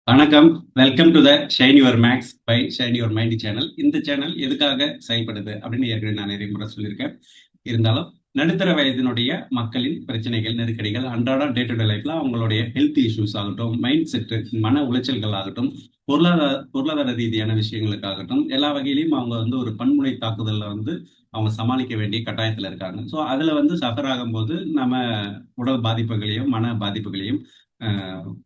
வணக்கம். Welcome to the shine your max by shine your mind channel. இந்த channel எதுக்காக செயல்படுது அப்படின்னு ஏற்கனவே நான் நிறைய முறை சொல்லியிருக்கேன். இருந்தாலும் நடுத்தர வயதினுடைய மக்களின் பிரச்சனைகள், நெருக்கடிகள், அன்றாட டே டு டே லைஃப்ல அவங்களுடைய ஹெல்த் இஷ்யூஸ் ஆகட்டும், மைண்ட் செட், மன உளைச்சல்கள் ஆகட்டும், பொருளாதார ரீதியான விஷயங்களுக்காகட்டும், எல்லா வகையிலையும் அவங்க ஒரு பன்முனை தாக்குதல்ல அவங்க சமாளிக்க வேண்டிய கட்டாயத்துல இருக்காங்க. ஸோ அதுல சஃபர் ஆகும்போது நம்ம உடல் பாதிப்புகளையும், மன பாதிப்புகளையும்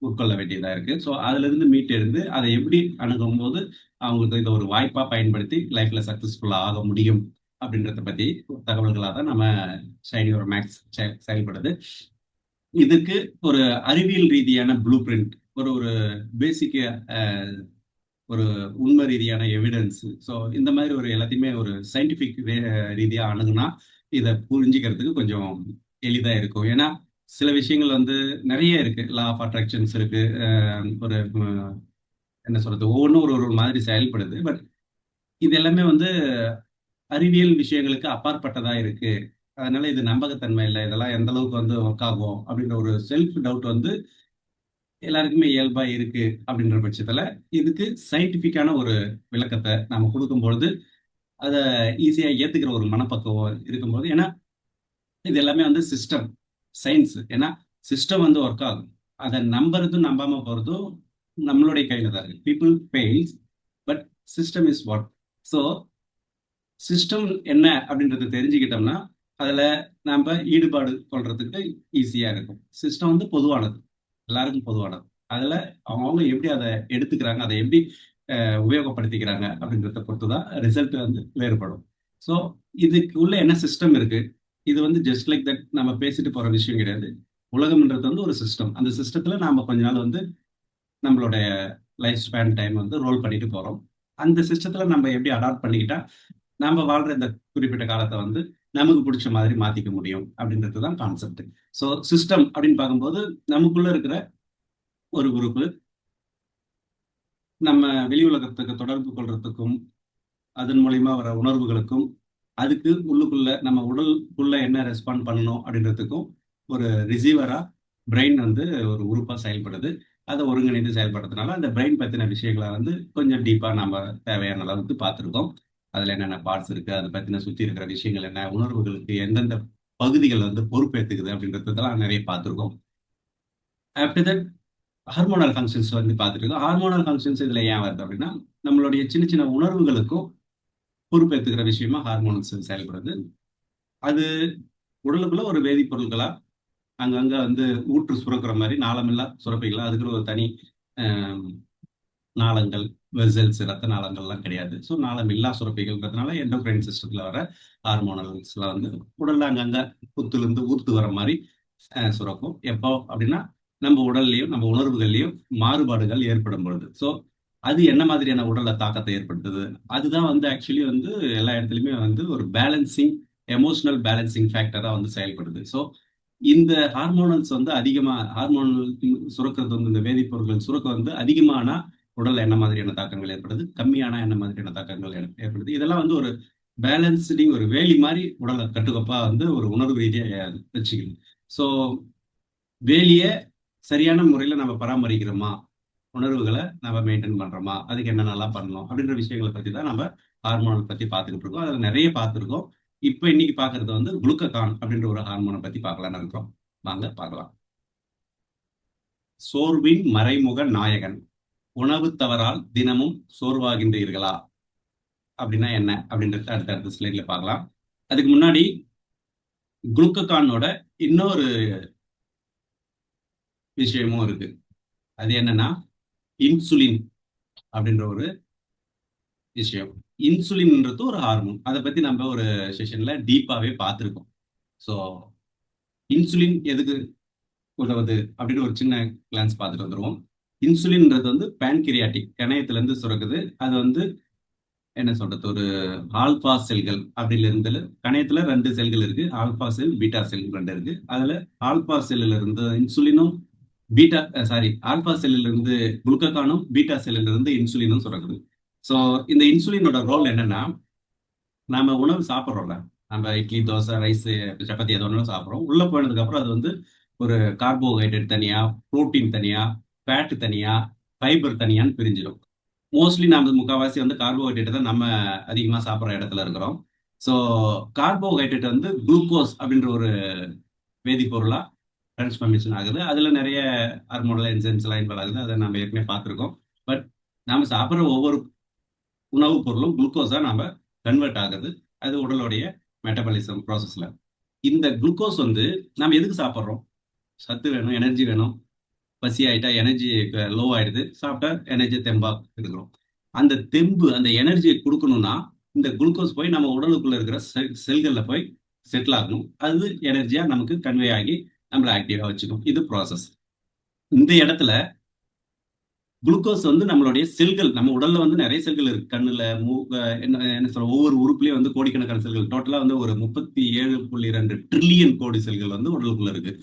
உட்கொள்ள வேண்டியதா இருக்கு. ஸோ அதிலிருந்து மீட்டெழுந்து அதை எப்படி அணுகும்போது அவங்களுக்கு இதை ஒரு வாய்ப்பா பயன்படுத்தி லைஃப்ல சக்சஸ்ஃபுல்லா ஆக முடியும் அப்படின்றத பத்தி தகவல்களாக தான் நம்ம ஷைனி ஒரு மேக்ஸ் செயல்படுது. இதுக்கு ஒரு அறிவியல் ரீதியான ப்ளூ பிரிண்ட், ஒரு ஒரு பேசிக் ஒரு உண்மை ரீதியான எவிடன்ஸ். ஸோ இந்த மாதிரி ஒரு எல்லாத்தையுமே ஒரு சயின்டிபிக் ரீதியா அணுகுனா இதை புரிஞ்சுக்கிறதுக்கு கொஞ்சம் எளிதா இருக்கும். ஏன்னா சில விஷயங்கள் நிறைய இருக்கு. லா ஆஃப் அட்ராக்ஷன்ஸ் இருக்கு. ஒரு என்ன சொல்றது, ஒவ்வொன்றும் ஒரு ஒரு மாதிரி செயல்படுது. பட் இது எல்லாமே அறிவியல் விஷயங்களுக்கு அப்பாற்பட்டதா இருக்கு. அதனால இது நம்பகத்தன்மை இல்லை, இதெல்லாம் எந்த அளவுக்கு ஒர்க் ஆகும் அப்படின்ற ஒரு செல்ஃப் டவுட் எல்லாருக்குமே இயல்பா இருக்கு. அப்படின்ற பட்சத்துல இதுக்கு சயின்டிபிக்கான ஒரு விளக்கத்தை நம்ம கொடுக்கும்பொழுது அதை ஈஸியா ஏத்துக்கிற ஒரு மனப்பக்குவம் இருக்கும்போது, ஏன்னா இது எல்லாமே சிஸ்டம் சயின்ஸ். ஏன்னா சிஸ்டம் ஒர்க் ஆகும். அதை நம்புறதும் நம்பாம போறதும் நம்மளுடைய கையில தான் இருக்கு. People fails, but system is work. So system என்ன அப்படின்றத தெரிஞ்சுக்கிட்டோம்னா அதுல நம்ம ஈடுபாடு கொள்றதுக்கு ஈஸியா இருக்கும். சிஸ்டம் பொதுவானது, எல்லாருக்கும் பொதுவானது. அதுல அவங்க எப்படி அதை எடுத்துக்கிறாங்க, அதை எப்படி உபயோகப்படுத்திக்கிறாங்க அப்படின்றத பொறுத்து தான் ரிசல்ட் வேறுபடும். ஸோ இதுக்குள்ள என்ன சிஸ்டம் இருக்கு, இது ஜஸ்ட் லைக் தட் நம்ம பேசிட்டு போற விஷயம் கிடையாது. உலகம்ன்றது ஒரு சிஸ்டம். அந்த சிஸ்டத்துல நாம கொஞ்ச நாள் நம்மளுடைய லைஃப் ஸ்பேன் டைம் ரோல் பண்ணிட்டு போறோம். அந்த சிஸ்டத்துல நம்ம எப்படி அடாப்ட் பண்ணிக்கிட்டா நம்ம வாழ்ற இந்த குறிப்பிட்ட காலத்தை நமக்கு பிடிச்ச மாதிரி மாத்திக்க முடியும் அப்படின்றது தான் கான்செப்ட். ஸோ சிஸ்டம் அப்படின்னு பார்க்கும்போது நமக்குள்ள இருக்கிற ஒரு குரூப் நம்ம வெளி உலகத்துக்கு தொடர்பு கொள்றதுக்கும், அதன் மூலியமா வர உணர்வுகளுக்கும், அதுக்கு உள்ளுக்குள்ள நம்ம உடலுக்குள்ள என்ன ரெஸ்பாண்ட் பண்ணணும் அப்படின்றதுக்கும் ஒரு ரிசீவரா பிரெயின் ஒரு உறுப்பா செயல்படுது. அதை ஒருங்கிணைந்து செயல்படுறதுனால அந்த பிரெயின் பத்தின விஷயங்களை கொஞ்சம் டீப்பா நம்ம தேவையான அளவுக்கு பார்த்துருக்கோம். அதுல என்னென்ன பார்ட்ஸ் இருக்கு, அதை பத்தின சுத்தி இருக்கிற விஷயங்கள் என்ன, உணர்வுகளுக்கு எந்தெந்த பகுதிகள் பொறுப்பேற்றுக்குது அப்படின்றதெல்லாம் நிறைய பார்த்துருக்கோம். ஆஃப்டர் தட் ஹார்மோனல் ஃபங்க்ஷன்ஸ் பார்த்துட்டு இருக்கோம். ஹார்மோனல் ஃபங்க்ஷன்ஸ் இதுல ஏன் வருது அப்படின்னா நம்மளுடைய சின்ன சின்ன உணர்வுகளுக்கும் பொறுப்பேற்றுக்கிற விஷயமா ஹார்மோன்ஸ் செயல்படுது. அது உடலுக்குள்ள ஒரு வேதிப்பொருட்களா அங்கங்க ஊற்று சுரக்கிற மாதிரி நாளமில்லா சுரப்பிகளா, அதுக்குன்னு ஒரு தனி நாளங்கள், வெசல்ஸ், ரத்த நாளங்கள்லாம் கிடையாது. ஸோ நாளமில்லா சுரப்பிகள்ன்றதுனால எண்டோக்ரைன் சிஸ்டத்துல வர ஹார்மோனல்ஸ்லாம் உடல்ல அங்கங்க புத்துலேருந்து ஊர்த்து வர மாதிரி சுரக்கும். எப்போ அப்படின்னா நம்ம உடல்லையும் நம்ம உணர்வுகள்லையும் மாறுபாடுகள் ஏற்படும் பொழுது. ஸோ அது என்ன மாதிரியான உடல்ல தாக்கத்தை ஏற்படுத்துது, அதுதான் ஆக்சுவலி எல்லா இடத்துலையுமே ஒரு பேலன்சிங், எமோஷனல் பேலன்சிங் ஃபேக்டரா செயல்படுது. ஸோ இந்த ஹார்மோனல்ஸ் அதிகமா ஹார்மோனல் சுரக்கிறது இந்த வேதிப்பொருட்கள் சுரக்க அதிகமானா உடல்ல என்ன மாதிரியான தாக்கங்கள் ஏற்படுது, கம்மியானா என்ன மாதிரியான தாக்கங்கள் ஏற்படுது, இதெல்லாம் ஒரு பேலன்ஸ்டிங், ஒரு வேலி மாதிரி உடலை கட்டுக்கோப்பா ஒரு உணர்வு ரீதியா வச்சுக்கணும். ஸோ வேலிய சரியான முறையில நம்ம பராமரிக்கிறோமா, உணர்வுகளை நம்ம மெயின்டைன் பண்றோமா, அதுக்கு என்ன நல்லா பண்ணணும் அப்படின்ற விஷயங்களை பத்தி தான் நம்ம ஹார்மோனல் பத்தி பார்த்துக்கிட்டு இருக்கோம். அதுல நிறைய பார்த்துருக்கோம். இப்ப இன்னைக்கு பாக்குறது குளுக்ககான் அப்படின்ற ஒரு ஹார்மோனை பத்தி பார்க்கலாம்னு இருக்கோம். வாங்க பார்க்கலாம். சோர்வின் மறைமுக நாயகன். உணவு தவறால் தினமும் சோர்வாகின்றீர்களா அப்படின்னா என்ன அப்படின்றது அடுத்த ஸ்லைட்ல பார்க்கலாம். அதுக்கு முன்னாடி குளுக்ககானோட இன்னொரு விஷயமும் இருக்கு. அது என்னன்னா இன்சுலின் அப்படின்ற ஒரு விஷயம். இன்சுலின்ன்றது ஒரு ஹார்மோன். அதை பத்தி நம்ம ஒரு செஷன்ல டீப்பாவே பார்த்துருக்கோம். ஸோ இன்சுலின் எதுக்கு உதவுது அப்படின்னு ஒரு சின்ன கிளான்ஸ் பார்த்துட்டு வந்துருவோம். இன்சுலின்ன்றது பேன்கிரியாட்டிக் கணையத்துல இருந்து சுரக்குது. அது என்ன சொல்றது, ஒரு ஆல்பா செல்கள் அப்படில இருந்து, கணையத்துல 2 செல்கள் இருக்கு. ஆல்பா செல், பீட்டா செல் 2 இருக்கு. அதுல ஆல்பா செல்லுல இருந்து இன்சுலினும், பீட்டா சாரி ஆல்பா செல்லுல இருந்து குளுக்ககானும், பீட்டா செல்லுல இருந்து இன்சுலினும் சுரக்குது. ஸோ இந்த இன்சுலினோட ரோல் என்னன்னா, நாம உணவு சாப்பிட்றோம்ல, நம்ம இட்லி, தோசை, ரைஸ், சப்பாத்தி எது ஒன்றும் சாப்பிட்றோம். உள்ள போனதுக்கு அப்புறம் அது ஒரு கார்போஹைட்ரேட் தனியா, புரோட்டீன் தனியா, ஃபேட் தனியா, ஃபைபர் தனியான்னு பிரிஞ்சிடும். மோஸ்ட்லி நம்ம முக்கால்வாசி வந்து கார்போஹைட்ரேட் தான் நம்ம அதிகமாக சாப்பிட்ற இடத்துல இருக்கிறோம். ஸோ கார்போஹைட்ரேட் வந்து குளுக்கோஸ் அப்படின்ற ஒரு வேதிப்பொருளா டிரான்ஸ்ஃபர்மேஷன் ஆகுது. அதுல நிறைய ஹார்மோனல் என்சைம்ஸ் எல்லாம் இன்வால்வ் ஆகுது. அதை நம்ம ஏற்கனவே பார்த்துருக்கோம். பட் நாம சாப்பிட்ற ஒவ்வொரு உணவுப் பொருளும் குளுக்கோஸா நாம கன்வெர்ட் ஆகுது. அது உடலுடைய மெட்டபாலிசம் ப்ராசஸ்ல. இந்த குளுக்கோஸ் வந்து நம்ம எதுக்கு சாப்பிட்றோம்? சத்து வேணும், எனர்ஜி வேணும். பசி ஆயிட்டா எனர்ஜி லோ ஆயிடுது. சாப்பிட்டா எனர்ஜி தெம்பா இருக்கிறோம். அந்த தெம்பு, அந்த எனர்ஜியை கொடுக்கணும்னா இந்த குளுக்கோஸ் போய் நம்ம உடலுக்குள்ள இருக்கிற செல்கள்ல போய் செட்டில் ஆகணும். அது எனர்ஜியா நமக்கு கன்வே ஆகி நம்மளை ஆக்டிவா வச்சுக்கும். இது ப்ராசஸ். இந்த இடத்துல குளுக்கோஸ் வந்து நம்மளுடைய செல்கள், நம்ம உடல்ல வந்து நிறைய செல்கள் இருக்கு. கண்ணுல, என்ன என்ன சொல்ற, ஒவ்வொரு உறுப்புலயும் வந்து கோடிக்கணக்கான செல்கள், டோட்டலா வந்து ஒரு 37.2 ட்ரில்லியன் கோடி செல்கள் வந்து உடலுக்குள்ள இருக்கு.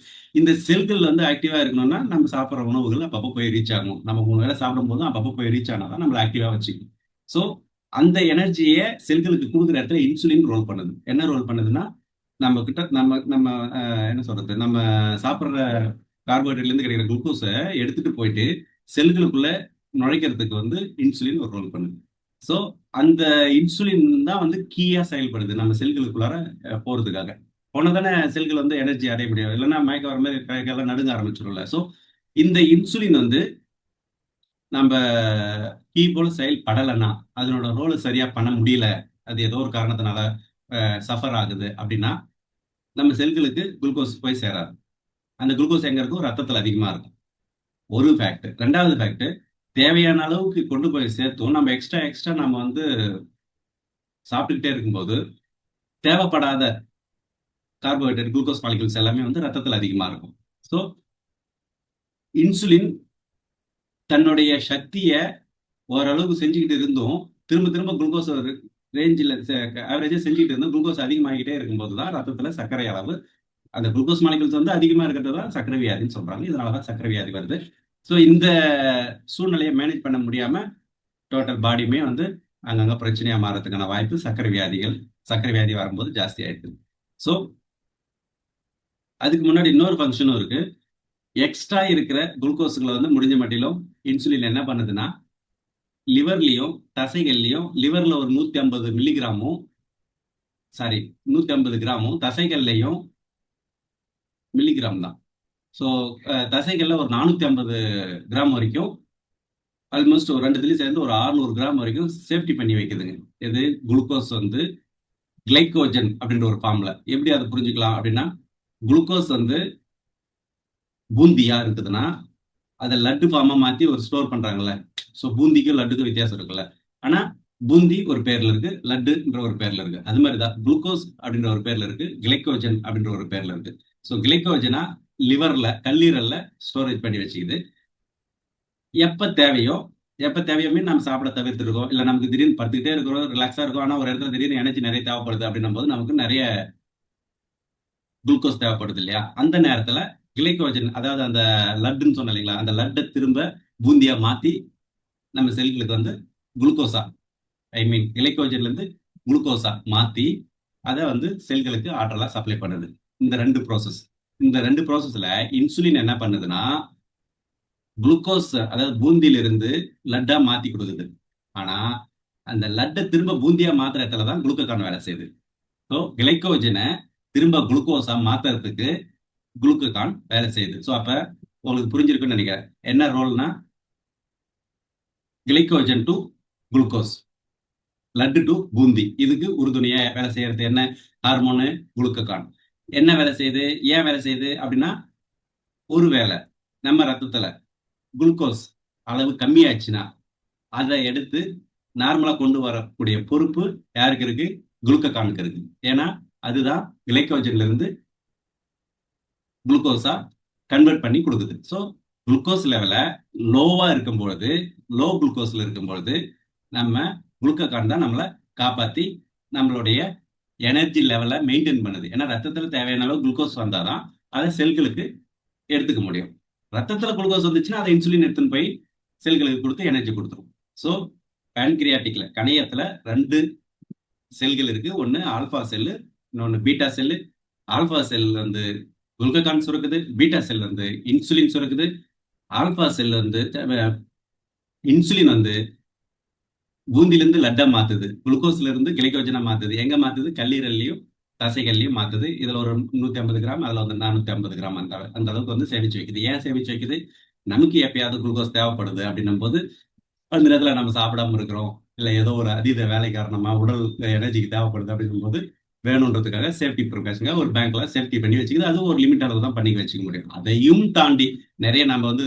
இந்த செல்கள் வந்து ஆக்டிவா இருக்கணும்னா நம்ம சாப்பிட்ற உணவுகள் அப்பப்போ போய் ரீச் ஆகணும். நம்ம 3 வேளை சாப்பிடும் போதும் அப்பப்போ போய் ரீச் ஆனாதான் நம்மளை ஆக்டிவா வச்சுக்கும். ஸோ அந்த எனர்ஜியை செல்களுக்கு கொடுக்குற இடத்துல இன்சுலின் ரோல் பண்ணுது. என்ன ரோல் பண்ணுதுன்னா, நம்ம கிட்ட நம்ம நம்ம என்ன சொல்றது, நம்ம சாப்பிட்ற கார்போஹைட்ரேட்ல இருந்து கிடைக்கிற குளுக்கோஸை எடுத்துட்டு போயிட்டு செல்களுக்குள்ள நுழைக்கிறதுக்கு வந்து இன்சுலின் ஒரு ரோல் பண்ணுது. ஸோ அந்த இன்சுலின் தான் வந்து கீயா செயல்படுது நம்ம செல்களுக்குள்ளார போறதுக்காக. போனதானே செல்கள் வந்து எனர்ஜி அடைய முடியும். இல்லைன்னா மயக்க வர மாதிரி கையெல்லாம் நடுங்க ஆரம்பிச்சிடும்ல. ஸோ இந்த இன்சுலின் வந்து நம்ம கீ போல செயல்படலைன்னா, அதனோட ரோலை சரியா பண்ண முடியல, அது ஏதோ ஒரு காரணத்தினால சஃபர் ஆகுது அப்படின்னா நம்ம செல்களுக்கு குளுக்கோஸ் போய் சேராது. அந்த குளுக்கோஸ் எங்க இருக்கும்? ரத்தத்தில் அதிகமா இருக்கும். ஒரு ஃபேக்ட். ரெண்டாவது ஃபேக்ட், தேவையான அளவுக்கு கொண்டு போய் சேர்த்தும் நம்ம எக்ஸ்ட்ரா எக்ஸ்ட்ரா நம்ம வந்து சாப்பிட்டுக்கிட்டே இருக்கும்போது தேவைப்படாத கார்போஹைட்ரேட், குளுக்கோஸ் மாலிகுல்ஸ் எல்லாமே வந்து ரத்தத்தில் அதிகமா இருக்கும். ஸோ இன்சுலின் தன்னுடைய சக்தியை ஓரளவுக்கு செஞ்சுக்கிட்டு இருந்தும் திரும்ப திரும்ப குளுக்கோஸ் ரேஞ்சில் ஆவரேஜா செஞ்சுக்கிட்டு இருந்தும் குளுக்கோஸ் அதிகமாகிட்டே இருக்கும்போது தான் ரத்தத்துல சர்க்கரை அளவு, அந்த குளுக்கோஸ் மாலிகுல்ஸ் வந்து அதிகமா இருக்கிறது தான் சர்க்கரை வியாதின்னு சொல்றாங்க. இதனாலதான் சர்க்கரை வியாதி வருது. ஸோ இந்த சூழ்நிலையை மேனேஜ் பண்ண முடியாம டோட்டல் பாடியுமே வந்து அங்கங்க பிரச்சனையா மாறதுக்கான வாய்ப்பு சர்க்கரை வியாதி வரும்போது ஜாஸ்தி ஆயிடுது. ஸோ அதுக்கு முன்னாடி இன்னொரு ஃபங்க்ஷனும் இருக்கு. எக்ஸ்ட்ரா இருக்கிற குளுக்கோஸுகளை வந்து முடிஞ்ச மட்டிலும் இன்சுலின் என்ன பண்ணுதுன்னா, லிவர்லயும் தசைகள்லயும், லிவர்ல ஒரு 150 மில்லிகிராமும், சாரி 150 கிராமும், தசைகள்லையும் மில்லிகிராம் தான். ஸோ தசைகள்ல ஒரு 450 கிராம் வரைக்கும், ஆல்மோஸ்ட் ஒரு ரெண்டுத்துலயும் சேர்ந்து ஒரு 600 கிராம் வரைக்கும் சேஃப்டி பண்ணி வைக்குதுங்க. இது குளுக்கோஸ் வந்து கிளைக்கோஜன் அப்படின்ற ஒரு ஃபார்ம்ல. எப்படி அதை புரிஞ்சுக்கலாம் அப்படின்னா, குளுக்கோஸ் வந்து பூந்தியா இருக்குதுன்னா அதை லட்டு ஃபார்மா மாத்தி ஒரு ஸ்டோர் பண்றாங்கல்ல. ஸோ பூந்திக்கும் லட்டுக்கும் வித்தியாசம் இருக்குல்ல. ஆனா பூந்தி ஒரு பேர்ல இருக்கு, லட்டுன்ற ஒரு பேர்ல இருக்கு. அது மாதிரிதான் குளுக்கோஸ் அப்படின்ற ஒரு பேர்ல இருக்கு, கிளைக்கோஜன் அப்படின்ற ஒரு பேர்ல இருக்கு. ஸோ கிளைக்கோஜனா லிவர்ல, கல்லீரல்ல ஸ்டோரேஜ் பண்ணி வச்சுக்குது. எப்ப தேவையோ மீன் நம்ம சாப்பிட தவிர்த்து இருக்கோம், இல்ல நமக்கு திடீர்னு படுத்துக்கிட்டே இருக்கிறோம், ரிலாக்ஸா இருக்கும், ஆனா ஒரு இடத்துல திடீர்னு எனர்ஜி நிறைய தேவைப்படுது அப்படின்னும் போது நமக்கு நிறைய குளுக்கோஸ் தேவைப்படுது இல்லையா? அந்த நேரத்துல கிளைக்கோஜன், அதாவது அந்த லட்டுன்னு சொன்ன இல்லைங்களா, அந்த லட்டை திரும்ப பூந்தியா மாத்தி நம்ம செல்களுக்கு வந்து குளுக்கோஸா, ஐ மீன் கிளைக்கோஜன்ல இருந்து குளுக்கோஸா மாத்தி அதை வந்து செல்களுக்கு ஆற்றலா சப்ளை பண்ணுது. இந்த ரெண்டு ப்ராசஸ்ல இன்சுலின் என்ன பண்ணுதுன்னா, குளுக்கோஸ் அதாவது பூந்தியில இருந்து லட்டா மாத்தி கொடுக்குது. ஆனா அந்த லட்டை திரும்ப பூந்தியா மாத்துற இடத்துல தான் குளுக்கோகான் வேலை செய்யுது. ஸோ கிளைக்கோஜனை திரும்ப குளுக்கோஸா மாத்துறதுக்கு குளுக்கோகான் வேலை செய்யுது. ஸோ அப்ப உங்களுக்கு புரிஞ்சிருக்குன்னு நினைக்கிறேன். என்ன ரோல்னா, glycogen to glucose, laddu to boondi. இதுக்கு உறுதுணையா வேலை செய்யறது என்ன? Hormone glucagon. என்ன வேலை செய்யுது, ஏன் வேலை செய்யுது அப்படின்னா, ஒருவேளை நம்ம ரத்தத்துல குளுக்கோஸ் அளவு கம்மியாச்சுன்னா அதை எடுத்து நார்மலா கொண்டு வரக்கூடிய பொறுப்பு யாருக்கு இருக்கு? குளுக்கோகானுக்கு இருக்கு. ஏன்னா அதுதான் கிளைக்கோஜன்ல இருந்து குளுக்கோஸா கன்வெர்ட் பண்ணி கொடுக்குது. ஸோ குளுக்கோஸ் லெவல லோவா இருக்கும் பொழுது, லோ குளுக்கோஸ்ல இருக்கும் பொழுது நம்ம குளுக்கோகான் தான் நம்மளை காப்பாத்தி நம்மளுடைய எனர்ஜி லெவலை மெயின்டைன் பண்ணுது. ஏன்னா ரத்தத்துல தேவையான அளவு குளுக்கோஸ் வந்தாதான் அதை செல்களுக்கு எடுத்துக்க முடியும். ரத்தத்துல குளுக்கோஸ் வந்துச்சுன்னா அதை இன்சுலின் எடுத்துன்னு போய் செல்களுக்கு கொடுத்து எனர்ஜி கொடுத்துரும். ஸோ பேன்கிரியாட்டிக்ல, கணையத்துல 2 செல்கள் இருக்கு. ஒன்னு ஆல்பா செல்லு, இன்னொன்னு பீட்டா செல்லு. ஆல்பா செல் வந்து குளுக்கோகான் சுரக்குது, பீட்டா செல் வந்து இன்சுலின் சுரக்குது. ஆல்பா செல் வந்து இன்சுலின் வந்து பூந்திலிருந்து லட்டா மாத்துது, குளுக்கோஸ்ல இருந்து கிளைக்கோஜனா மாத்துது. எங்க மாத்துது? கல்லீரல்லையும் தசைகள்லையும் மாத்துது. இதுல ஒரு 150 கிராம், அதுல வந்து 450 கிராம், அந்த அந்த அளவுக்கு வந்து சேமிச்சு வைக்குது. ஏன் சேமிச்சு வைக்குது? நமக்கு எப்பயாவது குளுக்கோஸ் தேவைப்படுது அப்படின்னும் போது அந்த நேரத்துல நம்ம சாப்பிடாம இருக்கிறோம், இல்ல ஏதோ ஒரு அதீத வேலை காரணமா உடல் எனர்ஜிக்கு தேவைப்படுது அப்படின்னும் போது வேணுன்றதுக்காக சேஃப்டி ப்ரிகாஷனுக்காக ஒரு பேங்க்ல சேஃப்டி பண்ணி வச்சுக்குது. அது ஒரு லிமிட் அளவு தான் பண்ணி வச்சுக்க முடியும். அதையும் தாண்டி நிறைய நம்ம வந்து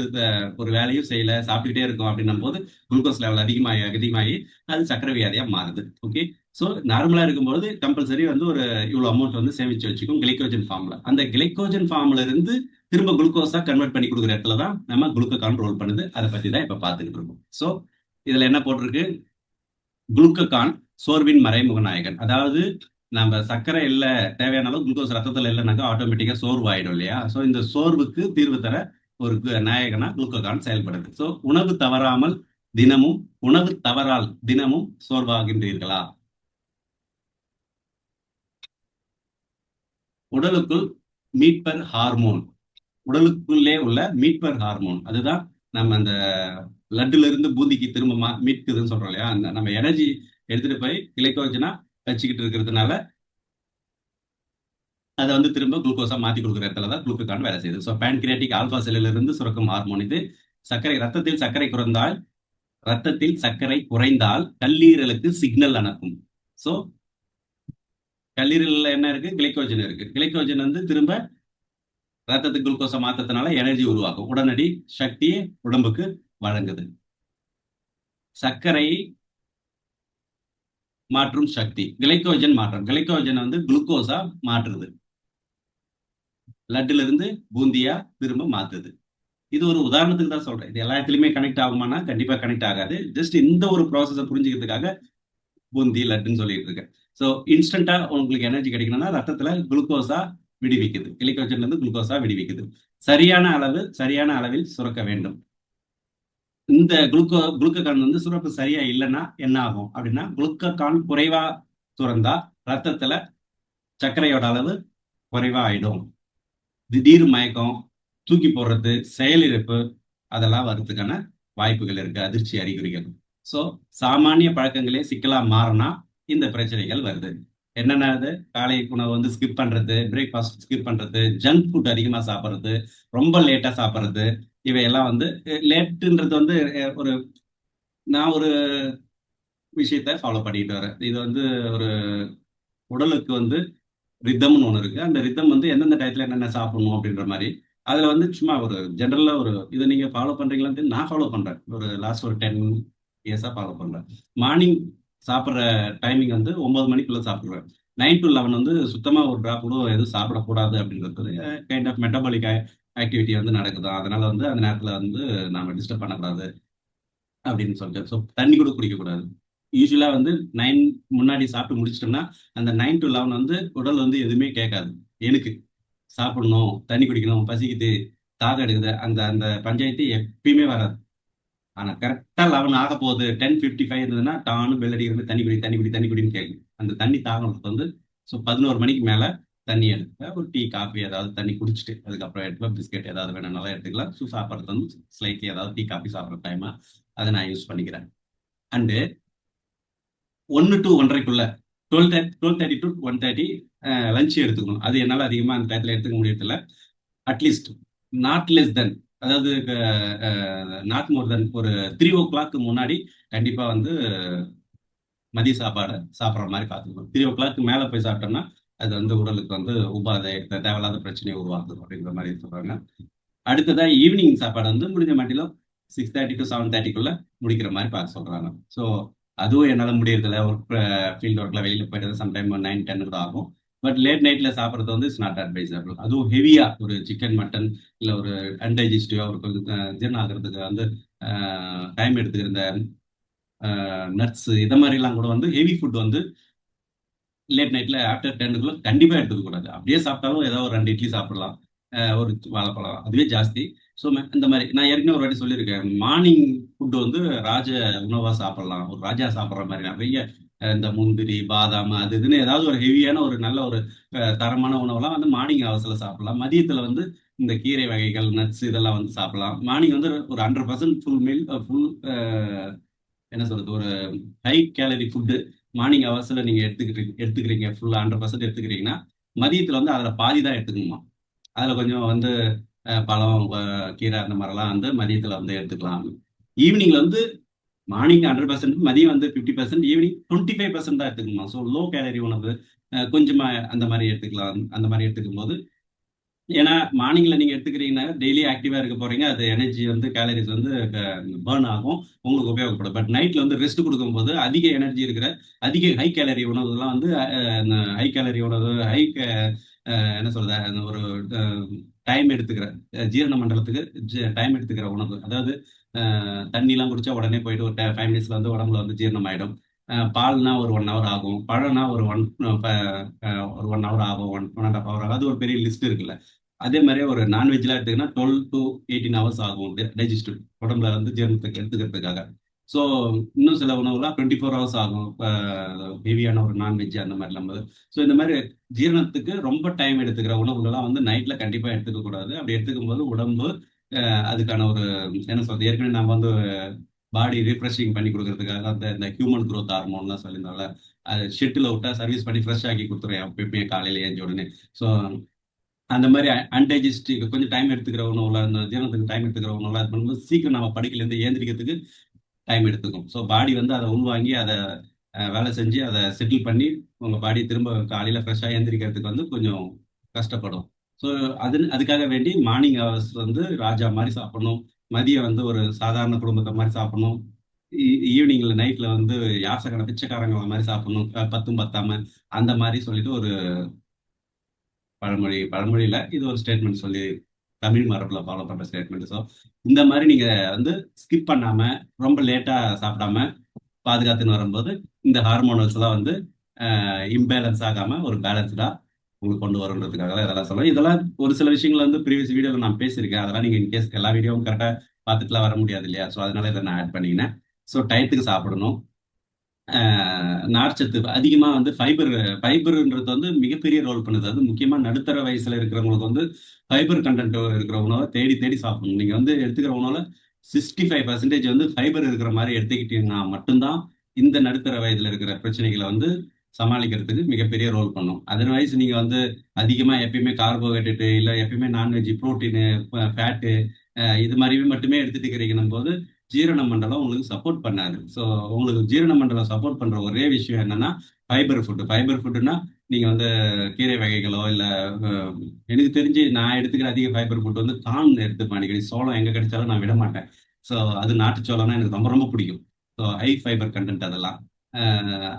ஒரு வேலையும் செய்யல, சாப்பிட்டுக்கிட்டே இருக்கோம் அப்படின்னும் போது குளுக்கோஸ் லெவல் அதிகமாகி அதிகமாகி அது சக்கரை வியாதியா மாறுது. ஓகே. ஸோ நார்மலா இருக்கும்போது கம்பல்சரி வந்து ஒரு இவ்வளவு அமௌண்ட் வந்து சேமிச்சு வச்சுக்கும் கிளைக்கோஜன் ஃபார்ம்ல. அந்த கிளைக்கோஜன் ஃபார்ம்ல இருந்து திரும்ப குளுக்கோஸா கன்வெர்ட் பண்ணி கொடுக்குற இடத்துல தான் நம்ம குளுக்கோகான் ரோல் பண்ணுது. அதை பத்தி தான் இப்ப பார்த்துக்கிட்டு இருக்கோம். ஸோ இதுல என்ன போட்டிருக்கு? குளுக்ககான் சோர்வின் மறைமுக நாயகன். அதாவது நம்ம சர்க்கரை இல்ல, தேவையான அளவு குளுக்கோஸ் ரத்தத்துல இல்லைனாக்கா ஆட்டோமேட்டிக்கா சோர்வு ஆயிடும் இல்லையா? சோ இந்த சோர்வுக்கு தீர்வு தர ஒரு நாயகனா குளுக்ககான் செயல்படுது. சோ உணவு தவறாமல் தினமும், உணவு தவறால் தினமும் சோர்வாகின்றீர்களா? உடலுக்குள் மீட்பர் ஹார்மோன், உடலுக்குள்ளே உள்ள மீட்பர் ஹார்மோன், அதுதான் நம்ம அந்த லட்டுல இருந்து பூந்திக்கு திரும்ப மீட்குதுன்னு சொல்றோம் இல்லையா? அந்த நம்ம எனர்ஜி எடுத்துட்டு போய் கிளைக்கோஜனா வச்சுக்கிட்டு இருக்கிறதுனால அதை வந்து திரும்ப குளுக்கோஸா மாத்தி கொடுக்குற இடத்துல தான் குளுக்கோகான் வேலை செய்யுது. ஸோ பேன்கிரியாட்டிக் ஆல்பா செல்லில் இருந்து சுரக்கும் ஹார்மோன் இது. சர்க்கரை ரத்தத்தில் சர்க்கரை குறைந்தால் கல்லீரலுக்கு சிக்னல் அனுப்பும். ஸோ கல்லீரல்ல என்ன இருக்கு? கிளைக்கோஜன் இருக்கு. கிளைக்கோஜன் வந்து திரும்ப ரத்தத்துக்கு குளுக்கோஸை மாத்ததுனால எனர்ஜி உருவாக்கும், உடனடி சக்தியை உடம்புக்கு வழங்குது. சர்க்கரை மாற்றும் சக்தி கிளைக்கோஜன் மாற்றம். கிளைக்கோஜன் வந்து குளுக்கோஸா மாற்றுது, லட்டுல இருந்து பூந்தியா திரும்ப மாத்துது. இது ஒரு உதாரணத்துக்கு தான் சொல்றேன். இது எல்லா இடத்துலயுமே கனெக்ட் ஆகுமானா கண்டிப்பா கனெக்ட் ஆகாது. ஜஸ்ட் இந்த ஒரு ப்ராசஸை புரிஞ்சுக்கிறதுக்காக பூந்தி லட்டுன்னு சொல்லிட்டு இருக்கேன். ஸோ இன்ஸ்டன்டா உங்களுக்கு எனர்ஜி கிடைக்கணும்னா ரத்தத்துல குளுக்கோஸா விடுவிக்குது, கிளைக்கோஜன்ல இருந்து குளுக்கோஸா விடுவிக்குது. சரியான அளவில் சுரக்க வேண்டும். இந்த குளுக்கோகான் வந்து சுரப்பு சரியா இல்லைன்னா என்ன ஆகும் அப்படின்னா, குளுக்கோகான் குறைவா சுரந்தா ரத்தத்துல சர்க்கரையோட அளவு குறைவா ஆயிடும். திடீர் மயக்கம், தூக்கி போடுறது, செயலிழப்பு, அதெல்லாம் வரதுக்கான வாய்ப்புகள் இருக்கு, அதிர்ச்சி அறிகுறிகள். ஸோ சாமானிய பழக்கங்களே சிக்கலா மாறினா இந்த பிரச்சனைகள் வருது. என்னென்ன? காலை உணவு வந்து ஸ்கிப் பண்றது, பிரேக்ஃபாஸ்ட் ஸ்கிப் பண்றது, ஜங்க் ஃபுட் அதிகமா சாப்பிட்றது, ரொம்ப லேட்டா சாப்பிட்றது, இவையெல்லாம் வந்து லேட்டுன்றது வந்து ஒரு நான் ஒரு விஷயத்த ஃபாலோ பண்ணிட்டு வரேன். இது வந்து ஒரு உடலுக்கு வந்து ரிதம்னு ஒன்று இருக்கு. அந்த ரிதம் வந்து எந்தெந்த டயத்துல என்னென்ன சாப்பிடணும் அப்படின்ற மாதிரி. அதுல வந்து சும்மா ஒரு ஜென்ரலா ஒரு இதை நீங்க ஃபாலோ பண்றீங்களான்னு நான் ஃபாலோ பண்றேன். ஒரு லாஸ்ட் ஒரு 10 இயர்ஸா ஃபாலோ பண்றேன். மார்னிங் சாப்பிட்ற டைமிங் வந்து 9 மணிக்குள்ள சாப்பிடுவேன். 9 to 11 வந்து சுத்தமா ஒரு டிராப் கூட எதுவும் சாப்பிடக்கூடாது அப்படின்றது கைண்ட் ஆஃப் மெட்டபாலிக் ஆக்டிவிட்டி வந்து நடக்குது. அதனால வந்து அந்த நேரத்துல வந்து நாம டிஸ்டர்ப் பண்ணக்கூடாது அப்படின்னு சொல்லிட்டு. ஸோ தண்ணி கூட குடிக்கக்கூடாது. யூஸ்வலா வந்து 9 முன்னாடி சாப்பிட்டு முடிச்சிட்டோம்னா அந்த 9 to 11 வந்து உடல் வந்து எதுவுமே கேட்காது. எனக்கு சாப்பிடணும், தண்ணி குடிக்கணும், பசிக்குது, தாகம் எடுக்குது, அந்த அந்த பஞ்சாயத்து எப்பயுமே வராது. ஆனா கரெக்டா 11 ஆக போகுது, 10:55 இருந்ததுன்னா டானு பெல் அடிக்கிற மாதிரி தண்ணி குடி தண்ணி குடி தண்ணி குடின்னு கேட்கும். அந்த தண்ணி தாகம் வந்து ஸோ 11 மணிக்கு மேல தண்ணி எடுத்து ஒரு டீ காஃபி ஏதாவது தண்ணி குடிச்சிட்டு அதுக்கப்புறம் எடுத்துக்கலாம். பிஸ்கெட் ஏதாவது வேணும்னாலும் எடுத்துக்கலாம். ஸோ சாப்பிட்றது வந்து ஸ்லைட்லி ஏதாவது டீ காஃபி சாப்பிட்ற டைமா அதை நான் யூஸ் பண்ணிக்கிறேன். அண்டு 1 to 1:30க்குள்ள 12:30 to 1:30 லஞ்ச் எடுத்துக்கணும். அது என்னால அதிகமா அந்த டயத்துல எடுத்துக்க முடியறதில்ல. அட்லீஸ்ட் நாட் லெஸ் தென், அதாவது நாட் மோர் தென் ஒரு 3 o'clock முன்னாடி கண்டிப்பா வந்து மதிய சாப்பாடை சாப்பிட்ற மாதிரி பார்த்துக்கணும். 3 o'clock மேல போய் சாப்பிட்டோம்னா அது வந்து உடலுக்கு வந்து உபாதை, தேவையில்லாத பிரச்சனையை உருவாக்குது அப்படிங்கிற மாதிரி சொல்றாங்க. அடுத்ததா ஈவினிங் சாப்பாடு வந்து முடிஞ்ச மாட்டிலும் 6:30 to 7:30க்குள்ள முடிக்கிற மாதிரி பார்க்க சொல்றாங்க. ஸோ அதுவும் என்னால் முடியறதில்ல. ஒர்க் ஃபீல்டு ஒர்க்ல வெளியில போயிட்டு சம்டைம் 9-10 கூட ஆகும். பட் லேட் நைட்ல சாப்பிட்றது வந்து இட்ஸ் நாட் அட்வைசபிள். அதுவும் ஹெவியா ஒரு சிக்கன் மட்டன் இல்லை ஒரு அன்டைஜஸ்டிவா ஒரு கொஞ்சம் ஜீரணம் ஆகிறதுக்கு வந்து டைம் எடுத்துக்கிற இந்த நட்ஸ் இதை மாதிரிலாம் கூட வந்து ஹெவி ஃபுட் வந்து லேட் நைட்ல ஆஃப்டர் 10க்குள்ள கண்டிப்பா எடுத்துக்க கூடாது. அப்படியே சாப்பிட்டாலும் ஏதோ ஒரு 2 இட்லி சாப்பிடலாம், ஒரு வாழைப்பழம், அதுவே ஜாஸ்தி. ஸோ இந்த மாதிரி நான் ஏற்கனவே ஒரு வாட்டி சொல்லியிருக்கேன், மார்னிங் ஃபுட்டு வந்து ராஜ உணவா சாப்பிடலாம், ஒரு ராஜா சாப்பிட்ற மாதிரி நிறைய இந்த முந்திரி, பாதாம் அது இதுன்னு ஏதாவது ஒரு ஹெவியான ஒரு நல்ல ஒரு தரமான உணவெல்லாம் வந்து மார்னிங் ஹவர்ஸ்ல சாப்பிடலாம். மதியத்துல வந்து இந்த கீரை வகைகள், நட்ஸ் இதெல்லாம் வந்து சாப்பிடலாம். மார்னிங் வந்து ஒரு 100% ஃபுல் மீல் ஃபுல் என்ன சொல்றது ஒரு ஹை கேலரி ஃபுட்டு மார்னிங் ஹவர்ஸ்ல நீங்க எடுத்துக்கிறீங்க ஃபுல்லா 100% எடுத்துக்கிறீங்கன்னா மதியத்துல வந்து அதுல பாதி தான் எடுத்துக்கணுமா. அதுல கொஞ்சம் வந்து பழம், கீரை அந்த மாதிரிலாம் வந்து மதியத்துல வந்து எடுத்துக்கலாம். ஈவினிங்ல வந்து மார்னிங் 100%, மதியம் வந்து 50%, ஈவினிங் 25% தான் எடுத்துக்கணுமா. ஸோ லோ கேலரி உணவு கொஞ்சமா அந்த மாதிரி எடுத்துக்கலாம். அந்த மாதிரி எடுத்துக்கும் போது ஏன்னா மார்னிங்ல நீங்க எடுத்துக்கிறீங்கன்னா டெய்லி ஆக்டிவா இருக்க போறீங்க. அது எனர்ஜி வந்து கேலரிஸ் வந்து பர்ன் ஆகும், உங்களுக்கு உபயோகப்படும். பட் நைட்ல வந்து ரெஸ்ட் கொடுக்கும்போது அதிக எனர்ஜி இருக்கிற அதிக ஹை கேலரி உணவுலாம் வந்து ஹை கேலரி உணவு ஹை என்ன சொல்றது அந்த ஒரு டைம் எடுத்துக்கிற ஜீரண மண்டலத்துக்கு டைம் எடுத்துக்கிற உணவு. அதாவது தண்ணிலாம் குடிச்சா உடனே போயிட்டு ஒரு 5 மினிட்ஸ்ல வந்து உடம்புல வந்து ஜீரணம் ஆயிடும். பால்னா ஒரு 1 ஹவர் ஆகும், பழம்னா ஒரு 1 ஹவர் ஆகும், 1.5 ஹவர் ஆகும். அது ஒரு பெரிய லிஸ்ட் இருக்குல்ல. அதே மாதிரி ஒரு நான்வெஜ்லாம் எடுத்துக்கினா 12 to 18 ஹவர்ஸ் ஆகும் டைஜஸ்டிவ் உடம்புல வந்து ஜீரணத்துக்கு எடுத்துக்கிறதுக்காக. ஸோ இன்னும் சில உணவுலாம் 24 ஹவர்ஸ் ஆகும், ஹெவியான ஒரு நான்வெஜ் அந்த மாதிரிலாம் போது. ஸோ இந்த மாதிரி ஜீரணத்துக்கு ரொம்ப டைம் எடுத்துக்கிற உணவுகள்லாம் வந்து நைட்ல கண்டிப்பா எடுத்துக்க கூடாது. அப்படி எடுத்துக்கும் போது உடம்பு அதுக்கான ஒரு என்ன சொல்றது ஏற்கனவே நம்ம வந்து பாடி ரீஃப்ரெஷிங் பண்ணி கொடுக்கறதுக்காக அந்த இந்த ஹியூமன் growth ஹார்மோன்லாம் சொல்லியிருந்தோம்ல, அது ஷெட்டில் விட்டா சர்வீஸ் பண்ணி ஃப்ரெஷ் ஆக்கி கொடுத்துரும் எப்பயுமே காலையில ஏஞ்ச உடனே. ஸோ அந்த மாதிரி அன்டைஜஸ்டிவ் கொஞ்சம் டைம் எடுத்துக்கிற உணவுல அந்த ஜீரணத்துக்கு டைம் எடுத்துக்கிற உணவுல அது பண்ணும்போது சீக்கிரம் நம்ம படுக்கையில இருந்து ஏந்திரிக்கிறதுக்கு டைம் எடுத்துக்கும். ஸோ பாடி வந்து அதை உள்வாங்கி அதை வேலை செஞ்சு அதை செட்டில் பண்ணி உங்க பாடி திரும்ப காலையில ஃப்ரெஷ்ஷாக ஏந்திரிக்கிறதுக்கு வந்து கொஞ்சம் கஷ்டப்படும். ஸோ அதுக்காக வேண்டி மார்னிங் ஹவர்ஸ் வந்து ராஜா மாதிரி சாப்பிடணும். மதியம் வந்து ஒரு சாதாரண குடும்பத்தை மாதிரி சாப்பிடணும். ஈவினிங்ல நைட்ல வந்து யாசகன பிச்சைக்காரங்கள மாதிரி சாப்பிடணும். பத்தும் பத்தாம அந்த மாதிரி சொல்லிட்டு ஒரு பழமொழியில இது ஒரு ஸ்டேட்மெண்ட் சொல்லி தமிழ் மரபுல ஃபாலோ பண்ற ஸ்டேட்மெண்ட். ஸோ இந்த மாதிரி நீங்க வந்து ஸ்கிப் பண்ணாம ரொம்ப லேட்டா சாப்பிடாம பாதுகாத்துன்னு வரும்போது இந்த ஹார்மோனல்ஸ் எல்லாம் வந்து இம்பேலன்ஸ் ஆகாம ஒரு பேலன்ஸ்டா உங்களுக்கு கொண்டு வரன்றதுக்காக தான் இதெல்லாம் சொல்லுவேன். இதெல்லாம் ஒரு சில விஷயங்கள் வந்து ப்ரீவியஸ் வீடியோல நான் பேசியிருக்கேன். அதெல்லாம் நீங்க இன்கேஸ் எல்லா வீடியோவும் கரெக்டா பார்த்துட்டுலாம் வர முடியாது இல்லையா. ஸோ அதனால இதை நான் ஆட் பண்ணிக்கினேன். ஸோ டயத்துக்கு சாப்பிடணும். நார்ச்சத்து அதிகமா வந்து ஃபைபர்ன்றது வந்து மிகப்பெரிய ரோல் பண்ணுது. அது முக்கியமா நடுத்தர வயசுல இருக்கிறவங்களுக்கு வந்து ஃபைபர் கண்டென்ட் இருக்கிற உணவை தேடி தேடி சாப்பிடணும். நீங்க வந்து எடுத்துக்கிற உணவுல 65% வந்து ஃபைபர் இருக்கிற மாதிரி எடுத்துக்கிட்டீங்கன்னா மட்டும்தான் இந்த நடுத்தர வயதுல இருக்கிற பிரச்சனைகளை வந்து சமாளிக்கிறதுக்கு மிகப்பெரிய ரோல் பண்ணும். அதர்வைஸ் நீங்க வந்து அதிகமா எப்பயுமே கார்போஹைட்ரேட் இல்ல எப்பயுமே நான்வெஜ், புரோட்டீனு, ஃபேட்டு இது மாதிரி மட்டுமே எடுத்துட்டு இருக்கிறீங்கன்னும் போது ஜீரண மண்டலம் உங்களுக்கு சப்போர்ட் பண்ணாது. ஸோ உங்களுக்கு ஜீரண மண்டலம் சப்போர்ட் பண்ற ஒரே விஷயம் என்னன்னா ஃபைபர் ஃபுட். ஃபைபர் ஃபுட்னா நீங்க வந்து கீரை வகைகளோ இல்ல அஹ், எனக்கு தெரிஞ்சு நான் எடுத்துக்கிற அதிக ஃபைபர் ஃபுட் வந்து கான் எடுத்துப்பேன் அடிக்கடி. சோளம் எங்க கிடைச்சாலும் நான் விட மாட்டேன். ஸோ அது நாட்டு சோளம்னா எனக்கு ரொம்ப ரொம்ப பிடிக்கும். ஸோ ஹை ஃபைபர் கண்டென்ட் அதெல்லாம்.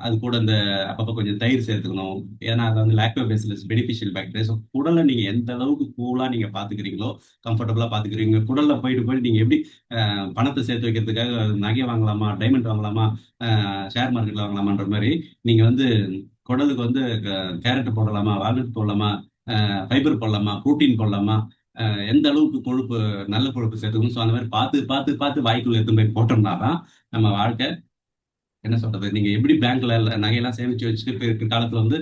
அது கூட இந்த அப்பப்போ கொஞ்சம் தயிர் சேர்த்துக்கணும். ஏன்னா அது வந்து லாக்டோபேசிலஸ் பெனிஃபிஷியல் பாக்டீரியா. ஸோ குடலை நீங்க எந்த அளவுக்கு கூலா நீங்க பாத்துக்கிறீங்களோ கம்ஃபர்டபுளா பாத்துக்கிறீங்க. குடல்ல போயிட்டு போயிட்டு நீங்க எப்படி பணத்தை சேர்த்து வைக்கிறதுக்காக நகை வாங்கலாமா, டைமண்ட் வாங்கலாமா, ஷேர் மார்க்கெட்ல வாங்கலாமான்ற மாதிரி நீங்க வந்து குடலுக்கு வந்து கேரட் போடலாமா, வால்நட் போடலாமா, ஃபைபர் போடலாமா, புரோட்டீன் போடலாமா, எந்த அளவுக்கு கொழுப்பு நல்ல கொழுப்பு சேர்த்துக்கணும். ஸோ அந்த மாதிரி பார்த்து பார்த்து பார்த்து வாய்க்குள்ள எடுத்து போய் போட்டோம்னா தான் நம்ம வாழ்க்கை என்ன சொல்றது நீங்க எப்படி பேங்க்ல நகையெல்லாம் சேமிச்சு வச்சுட்டு காலத்துல வந்து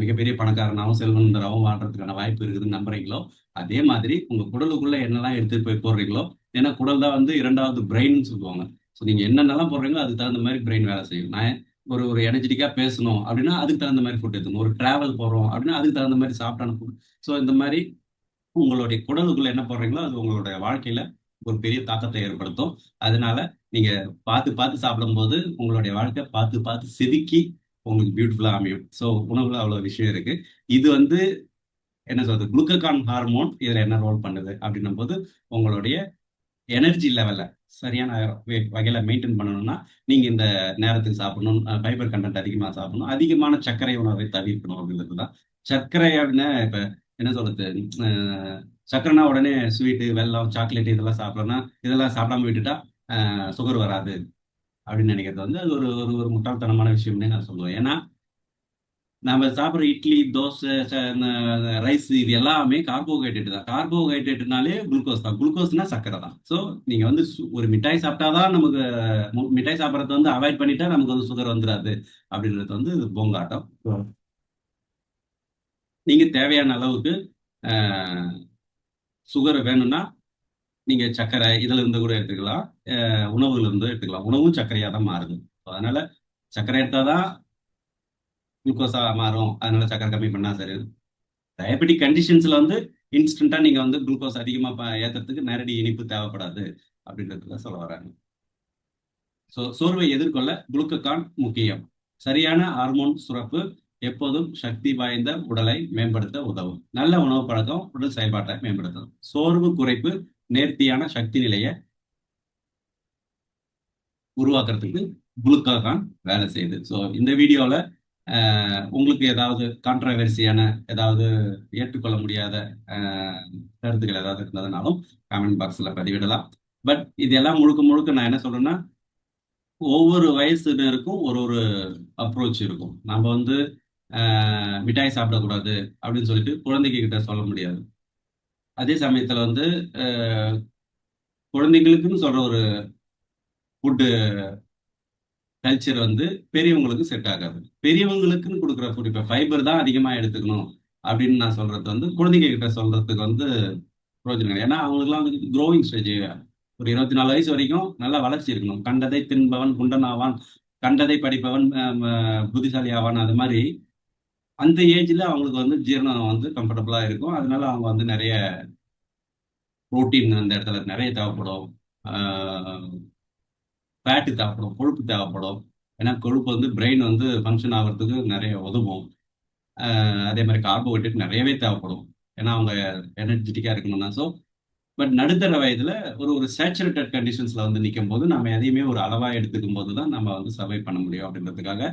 மிகப்பெரிய பணக்காரனாவும் செல்வந்தராகவும் வாழ்றதுக்கான வாய்ப்பு இருக்குதுன்னு நம்புறீங்களோ அதே மாதிரி உங்க குடலுக்குள்ள என்னெல்லாம் எடுத்துட்டு போய் போடுறீங்களோ. ஏன்னா குடல் தான் வந்து இரண்டாவது பிரெயின் சொல்லுவாங்க. ஸோ நீங்க என்னென்னலாம் போடுறீங்களோ அதுக்கு தகுந்த மாதிரி பிரெயின் வேலை செய்யும். நான் ஒரு எனர்ஜெட்டிக்கா பேசணும் அப்படின்னா அதுக்கு தகுந்த மாதிரி ஃபுட் எடுக்கணும். ஒரு டிராவல் போறோம் அப்படின்னா அதுக்கு தகுந்த மாதிரி சாப்பிட்டான ஃபுட். ஸோ இந்த மாதிரி உங்களுடைய குடலுக்குள்ள என்ன போடுறீங்களோ அது உங்களுடைய வாழ்க்கையில ஒரு பெரிய தாக்கத்தை ஏற்படுத்தும். அதனால நீங்க பார்த்து பார்த்து சாப்பிடும்போது உங்களுடைய வாழ்க்கை பார்த்து பார்த்து செதுக்கி உங்களுக்கு பியூட்டிஃபுல்லா அமையும். ஸோ உணவுல அவ்வளவு விஷயம் இருக்கு. இது வந்து என்ன சொல்றது குளுக்ககான் ஹார்மோன் இதுல என்ன ரோல் பண்ணுது அப்படின்னும் போது உங்களுடைய எனர்ஜி லெவலை சரியான வகையில மெயின்டைன் பண்ணணும்னா நீங்க இந்த நேரத்துக்கு சாப்பிடணும், ஃபைபர் கண்டென்ட் அதிகமா சாப்பிடணும், அதிகமான சர்க்கரை உணவை தவிர்க்கணும் அப்படிங்கிறது தான். சர்க்கரை அப்படின்னா இப்ப என்ன சொல்றது சர்க்கரைனா உடனே ஸ்வீட்டு, வெல்லம், சாக்லேட் இதெல்லாம் சாப்பிடணும்னா இதெல்லாம் சாப்பிடாம விட்டுட்டா சுகர் வராது அப்படின்னு நினைக்கிறது வந்து அது ஒரு ஒரு ஒரு முட்டாள்தனமான விஷயம்னே நான் சொல்லுவேன். ஏன்னா நம்ம சாப்பிட்ற இட்லி, தோசை, ரைஸ் இது எல்லாமே கார்போஹைட்ரேட் தான். கார்போஹைட்ரேட்னாலே குளுக்கோஸ் தான். குளுக்கோஸ்னா சர்க்கரை தான். ஸோ நீங்க வந்து ஒரு மிட்டாய் சாப்பிட்டாதான் நமக்கு மிட்டாய் சாப்பிட்றத வந்து அவாய்ட் பண்ணிட்டா நமக்கு வந்து சுகர் வந்துடாது அப்படின்றது வந்து போங்காட்டம். நீங்க தேவையான அளவுக்கு சுகர் வேணும்னா நீங்க சர்க்கரை இதுல இருந்து கூட எடுத்துக்கலாம். உணவுல இருந்து எடுத்துக்கலாம். உணவும் சர்க்கரையா தான் மாறுது. அதனால சர்க்கரை எடுத்தாதான் குளுக்கோஸா மாறும். அதனால சர்க்கரை கம்மி பண்ணா சரி. டயபெட்டிக் கண்டிஷன்ஸ்ல வந்து இன்ஸ்டன்டா நீங்க வந்து குளுக்கோஸ் அதிகமா ஏத்துறதுக்கு நேரடி இனிப்பு தேவைப்படாது அப்படின்றதுல சொல்ல வராங்க. சோர்வை எதிர்கொள்ள குளுக்ககான் முக்கியம். சரியான ஹார்மோன் சுரப்பு எப்போதும் சக்தி வாய்ந்த உடலை மேம்படுத்த உதவும். நல்ல உணவு பழக்கம் உடல் செயல்பாட்டை மேம்படுத்தும். சோர்வு குறைப்பு நேர்த்தியான சக்தி நிலையை உருவாக்குறதுக்கு குளுக்ககான் வேலை செய்யுது. ஸோ இந்த வீடியோல உங்களுக்கு ஏதாவது கான்ட்ரவர்சியான ஏதாவது ஏற்றுக்கொள்ள முடியாத கருத்துக்கள் ஏதாவது இருந்ததுனாலும் கமெண்ட் பாக்ஸ்ல பதிவிடலாம். பட் இதெல்லாம் முழுக்க முழுக்க நான் என்ன சொல்றேன்னா, ஒவ்வொரு வயசுனருக்கும் ஒரு ஒரு அப்ரோச் இருக்கும். நம்ம வந்து மிட்டாய் சாப்பிடக்கூடாது அப்படின்னு சொல்லிட்டு குழந்தைங்க கிட்ட சொல்ல முடியாது. அதே சமயத்துல வந்து குழந்தைங்களுக்குன்னு சொல்ற ஒரு ஃபுட்டு கல்ச்சர் வந்து பெரியவங்களுக்கு செட் ஆகாது. பெரியவங்களுக்குன்னு கொடுக்குற ஃபுட் இப்போ ஃபைபர் தான் அதிகமா எடுத்துக்கணும் அப்படின்னு நான் சொல்றது வந்து குழந்தைங்க கிட்ட சொல்றதுக்கு வந்து பிரயோஜனம் கிடையாது. ஏன்னா அவங்களுக்குலாம் வந்து க்ரோவிங் ஸ்டேஜ். ஒரு 24 வயசு வரைக்கும் நல்லா வளர்ச்சி இருக்கணும். கண்டதை தின்பவன் குண்டன் ஆவான், கண்டதை படிப்பவன் புத்திசாலி ஆவான். அது மாதிரி அந்த ஏஜ்ல அவங்களுக்கு வந்து ஜீரணம் வந்து கம்ஃபர்டபுளா இருக்கும். அதனால அவங்க வந்து நிறைய புரோட்டீன் அந்த இடத்துல நிறைய தேவைப்படும். ஃபேட்டு தேவைப்படும், கொழுப்பு தேவைப்படும். ஏன்னா கொழுப்பு வந்து பிரெயின் வந்து ஃபங்க்ஷன் ஆகிறதுக்கு நிறைய உதவும். அதே மாதிரி கார்போஹைட்ரேட் நிறையவே தேவைப்படும். ஏன்னா அவங்க எனர்ஜெட்டிக்கா இருக்கணும்னா. ஸோ பட் நடுத்தர வயதுல ஒரு ஒரு சேச்சுரேட்டட் கண்டிஷன்ஸ்ல வந்து நிற்கும் போது நம்ம எதையுமே ஒரு அளவா எடுத்துக்கும் போது தான் நம்ம வந்து சர்வை பண்ண முடியும் அப்படின்றதுக்காக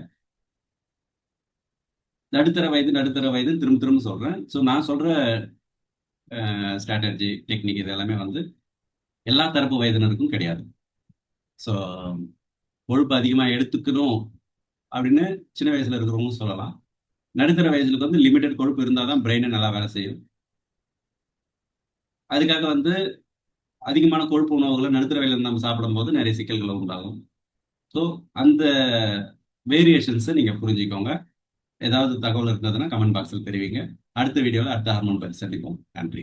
நடுத்தர வயது திரும்ப திரும்ப சொல்றேன். ஸோ நான் சொல்ற ஸ்ட்ராட்டஜி டெக்னிக் இது எல்லாமே வந்து எல்லா தரப்பு வயதினருக்கும் கிடையாது. ஸோ கொழுப்பு அதிகமாக எடுத்துக்கணும் அப்படின்னு சின்ன வயசுல இருக்கிறவங்க சொல்லலாம். நடுத்தர வயசுக்கு வந்து லிமிடெட் கொழுப்பு இருந்தால் தான் பிரெயினை நல்லா வேலை செய்யும். அதுக்காக வந்து அதிகமான கொழுப்பு உணவுகளை நடுத்தர வயதில் நம்ம சாப்பிடும்போது நிறைய சிக்கல்கள் உண்டாகும். ஸோ அந்த வேரியேஷன்ஸை நீங்கள் புரிஞ்சுக்கோங்க. ஏதாவது தகவல் இருந்ததுன்னா கமெண்ட் பாக்ஸில் தெரிவிங்க. அடுத்த வீடியோவில் அடுத்த ஹார்மோன் பற்றி சந்திப்போம். நன்றி.